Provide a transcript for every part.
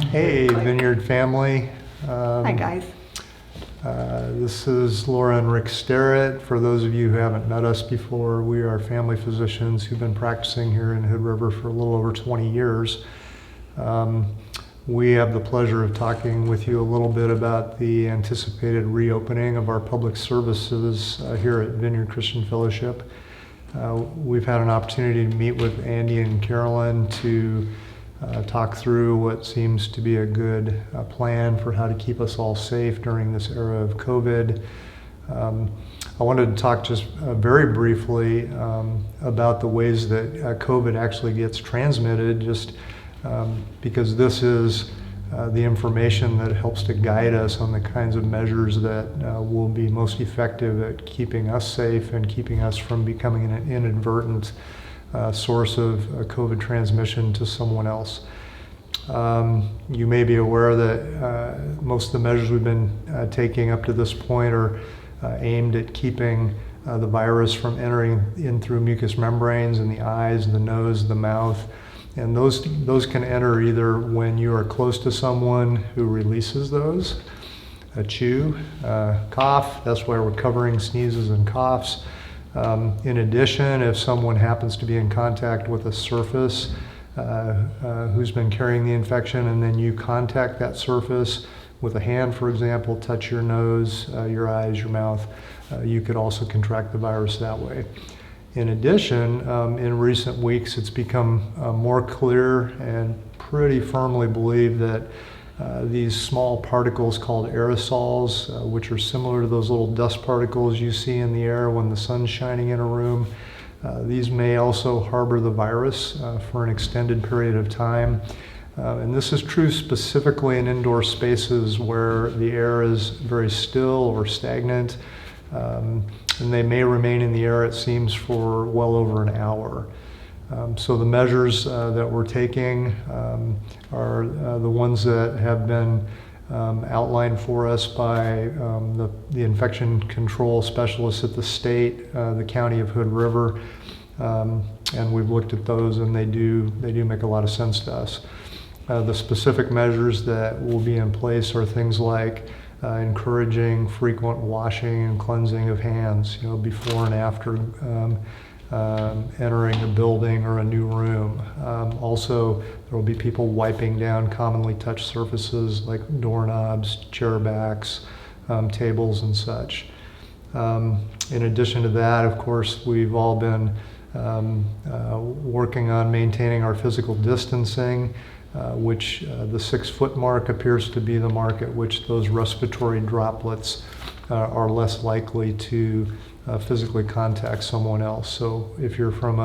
Hey, Vineyard family. Hi, guys. This is Laura and Rick Sterrett. For those of you who haven't met us before, we are family physicians who've been practicing here in Hood River for a little over 20 years. We have the pleasure of talking with you a little bit about the anticipated reopening of our public services here at Vineyard Christian Fellowship. We've had an opportunity to meet with Andy and Carolyn to talk through what seems to be a good plan for how to keep us all safe during this era of COVID. I wanted to talk just very briefly about the ways that COVID actually gets transmitted, just because this is the information that helps to guide us on the kinds of measures that will be most effective at keeping us safe and keeping us from becoming an inadvertent source of COVID transmission to someone else. You may be aware that most of the measures we've been taking up to this point are aimed at keeping the virus from entering in through mucous membranes in the eyes, the nose, the mouth. And those can enter either when you are close to someone who releases those, a chew, cough. That's why we're covering sneezes and coughs. In addition, if someone happens to be in contact with a surface who's been carrying the infection, and then you contact that surface with a hand, for example, touch your nose, your eyes, your mouth, you could also contract the virus that way. In addition, in recent weeks, it's become more clear and pretty firmly believed that these small particles called aerosols, which are similar to those little dust particles you see in the air when the sun's shining in a room, these may also harbor the virus for an extended period of time. And this is true specifically in indoor spaces where the air is very still or stagnant. And they may remain in the air, it seems, for well over an hour. So the measures that we're taking are the ones that have been outlined for us by the infection control specialists at the state, the county of Hood River, and we've looked at those, and they do make a lot of sense to us. The specific measures that will be in place are things like encouraging frequent washing and cleansing of hands, before and after entering a building or a new room. Also, there will be people wiping down commonly touched surfaces like doorknobs, chair backs, tables, and such. In addition to that, of course, we've all been working on maintaining our physical distancing, which the 6-foot mark appears to be the mark at which those respiratory droplets are less likely to physically contact someone else. So if you're from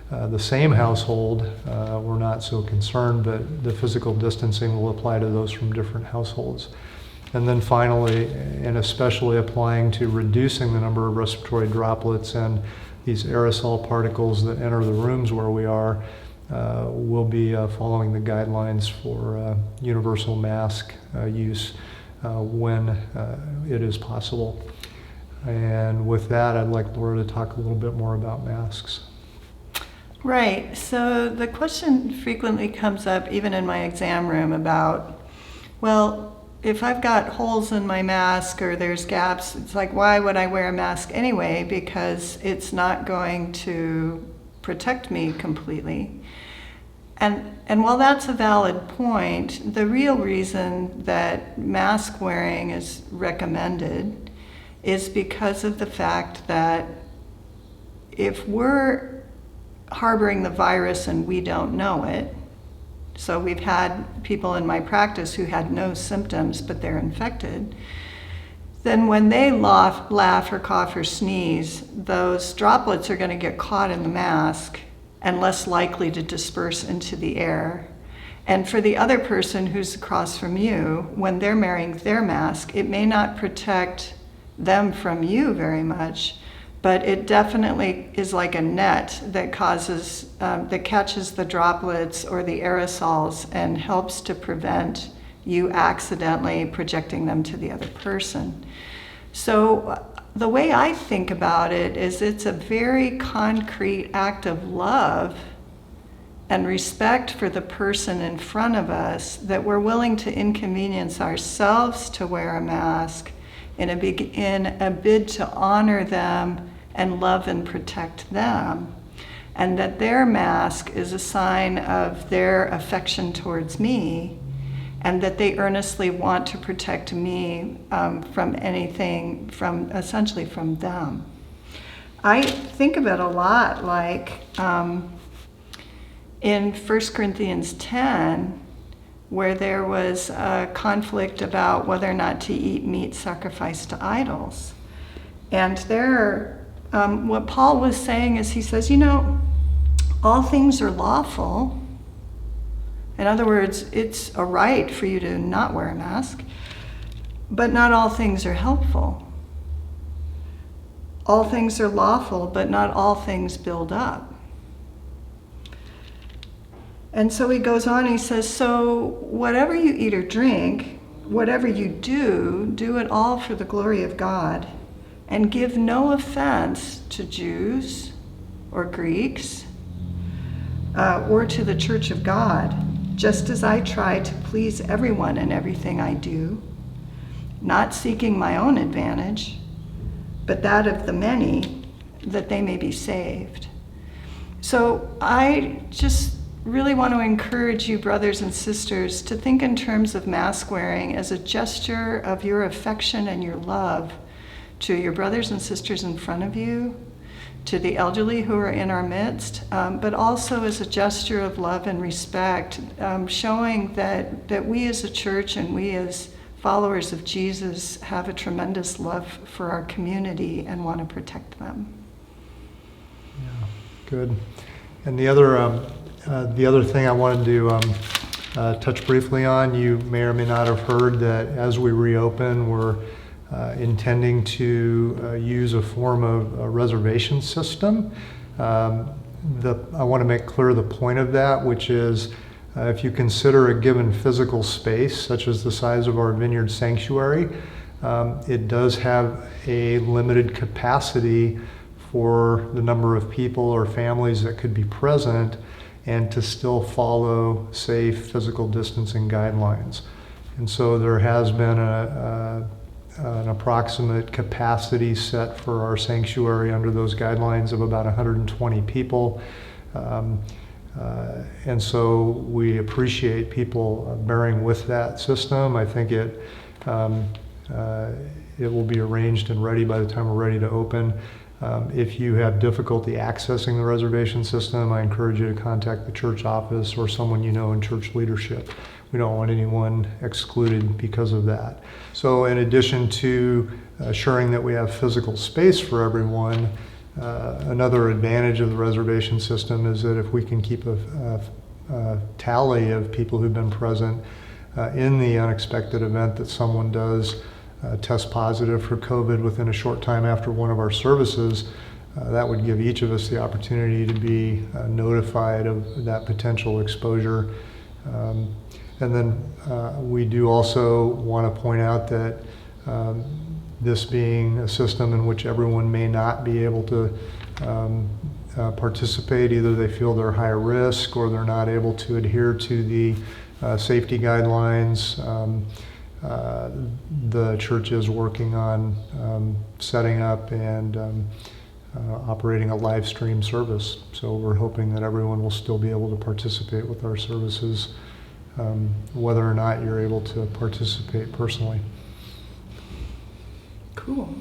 the same household, we're not so concerned, but the physical distancing will apply to those from different households. And then finally, and especially applying to reducing the number of respiratory droplets and these aerosol particles that enter the rooms where we are, we'll be following the guidelines for universal mask use when it is possible. And with that, I'd like Laura to talk a little bit more about masks. Right. So the question frequently comes up, even in my exam room, about, well, if I've got holes in my mask or there's gaps, it's like, why would I wear a mask anyway? Because it's not going to protect me completely. And while that's a valid point, the real reason that mask wearing is recommended is because of the fact that if we're harboring the virus and we don't know it, so we've had people in my practice who had no symptoms, but they're infected, then when they laugh or cough or sneeze, those droplets are going to get caught in the mask and less likely to disperse into the air. And for the other person who's across from you, when they're wearing their mask, it may not protect them from you very much, but it definitely is like a net that that catches the droplets or the aerosols and helps to prevent you accidentally projecting them to the other person. So the way I think about it is it's a very concrete act of love and respect for the person in front of us that we're willing to inconvenience ourselves to wear a mask in a bid to honor them and love and protect them, and that their mask is a sign of their affection towards me, and that they earnestly want to protect me from anything, essentially from them. I think of it a lot like in 1 Corinthians 10, where there was a conflict about whether or not to eat meat sacrificed to idols. And there, what Paul was saying is, he says, all things are lawful. In other words, it's a right for you to not wear a mask, but not all things are helpful. All things are lawful, but not all things build up. And so he goes on, he says, so whatever you eat or drink, whatever you do it all for the glory of God, and give no offense to Jews or Greeks or to the church of God, just as I try to please everyone in everything I do, not seeking my own advantage, but that of the many, that they may be saved. So I just really want to encourage you, brothers and sisters, to think in terms of mask wearing as a gesture of your affection and your love to your brothers and sisters in front of you, to the elderly who are in our midst, but also as a gesture of love and respect, showing that we as a church and we as followers of Jesus have a tremendous love for our community and want to protect them. Yeah, good. And the other thing I wanted to touch briefly on, you may or may not have heard that as we reopen, we're intending to use a form of a reservation system. I want to make clear the point of that, which is if you consider a given physical space, such as the size of our vineyard sanctuary, it does have a limited capacity for the number of people or families that could be present and to still follow safe physical distancing guidelines. And so there has been an approximate capacity set for our sanctuary under those guidelines of about 120 people. And so we appreciate people bearing with that system. I think it will be arranged and ready by the time we're ready to open. If you have difficulty accessing the reservation system, I encourage you to contact the church office or someone you know in church leadership. We don't want anyone excluded because of that. So in addition to assuring that we have physical space for everyone, another advantage of the reservation system is that if we can keep a tally of people who've been present in the unexpected event that someone does test positive for COVID within a short time after one of our services, that would give each of us the opportunity to be notified of that potential exposure. And then we do also want to point out that this being a system in which everyone may not be able to participate, either they feel they're high risk or they're not able to adhere to the safety guidelines. The church is working on setting up and operating a live stream service. So we're hoping that everyone will still be able to participate with our services, whether or not you're able to participate personally. Cool.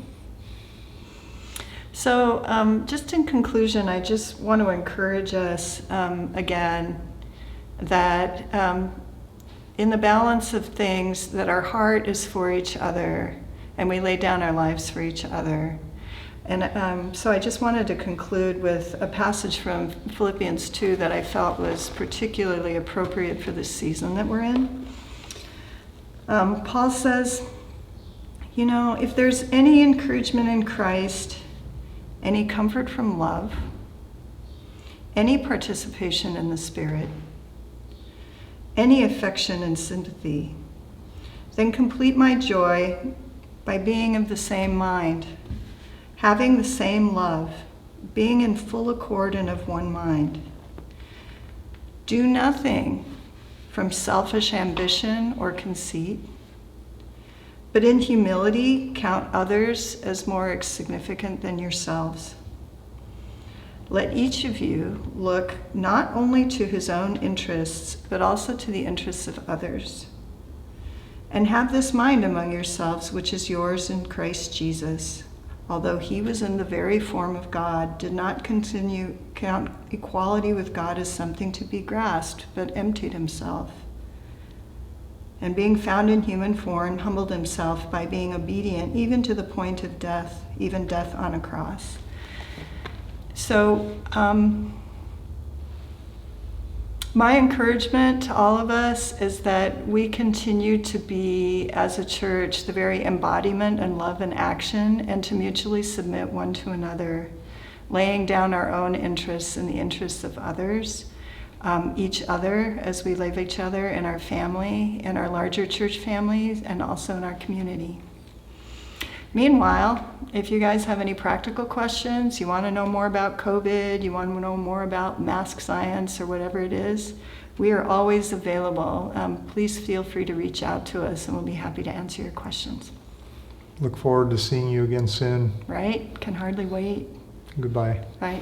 So just in conclusion, I just want to encourage us again that in the balance of things, that our heart is for each other and we lay down our lives for each other. And so I just wanted to conclude with a passage from Philippians 2 that I felt was particularly appropriate for this season that we're in. Paul says, if there's any encouragement in Christ, any comfort from love, any participation in the Spirit, any affection and sympathy, then complete my joy by being of the same mind, having the same love, being in full accord and of one mind. Do nothing from selfish ambition or conceit, but in humility count others as more significant than yourselves. Let each of you look not only to his own interests, but also to the interests of others. And have this mind among yourselves, which is yours in Christ Jesus. Although he was in the very form of God, did not count equality with God as something to be grasped, but emptied himself. And being found in human form, humbled himself by being obedient even to the point of death, even death on a cross. So, my encouragement to all of us is that we continue to be, as a church, the very embodiment and love and action, and to mutually submit one to another, laying down our own interests and the interests of others, each other as we love each other in our family, in our larger church families, and also in our community. Meanwhile, if you guys have any practical questions, you want to know more about COVID, you want to know more about mask science or whatever it is, we are always available. Please feel free to reach out to us and we'll be happy to answer your questions. Look forward to seeing you again soon. Right? Can hardly wait. Goodbye. Bye.